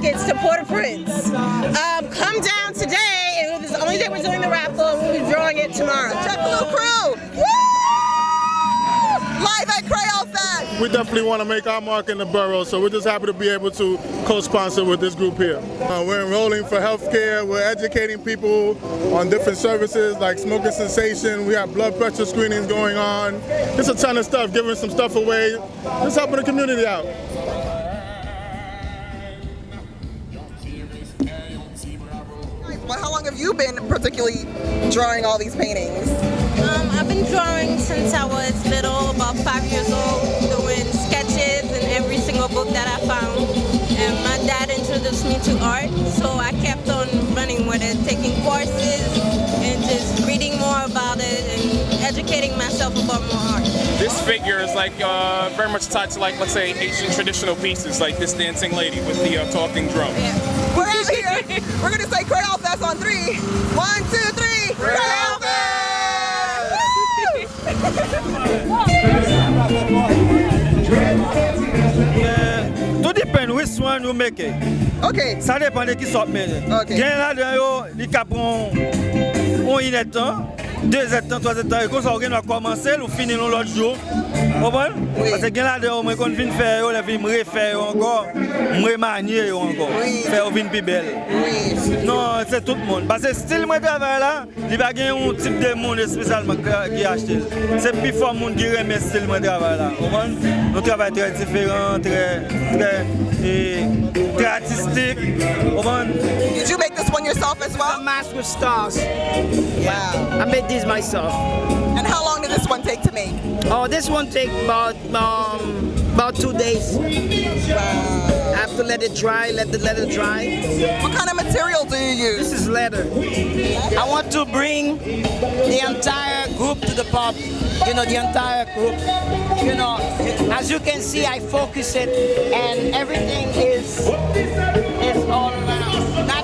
tickets to Port-au-Prince. Come down today, and it's the only day we're doing the raffle, and we'll be drawing it tomorrow. Check Blue Crew! Woo! Live at Kreyolfest! We definitely want to make our mark in the borough, so we're just happy to be able to co-sponsor with this group here. We're enrolling for healthcare, we're educating people on different services like smoking cessation, we have blood pressure screenings going on. Just a ton of stuff, giving some stuff away, just helping the community out. Well, how long have you been particularly drawing all these paintings? I've been drawing since I was little, about 5 years old, doing sketches in every single book that I found. And my dad introduced me to art, so I kept on running with it, taking courses and just reading more about it and educating myself about more art. This figure is like very much tied to, like, let's say, Asian traditional pieces, like this dancing lady with the talking drum. Yeah. We're out here. We're going to say Kreyolfest on 3. 1, 2, 3. Kreyolfest! Tout dépend which one you make it. Okay. Ça dépend de qui sort mais. Okay. Gain là-dedans yo, li capon on y est temps, 2 temps, 3 temps et comme ça on va commencer ou finir l'autre jour. Comprendre? Oui. Parce que gain là-dedans moi quand vinn faire yo, la vinn me refaire encore, me remanier encore. Oui. Faire vinn plus belle. Oui. Non, c'est tout le monde. Parce que style moi travail là, il va gagner un type de monde spécialement qui achète. C'est plus fort monde qui aime style moi travail là. Comprendre? Nous travail très différent, très artistique. Comprendre? Did you make this one yourself as A well? mask with stars. Wow. I made these myself. And how long did this one take to make? Oh, this one take about 2 days. I have to let it dry, let the leather dry. What kind of material do you use? This is leather. I want to bring the entire group to the pub. You know, the entire group. You know, as you can see, I focus it, and everything is all around. Not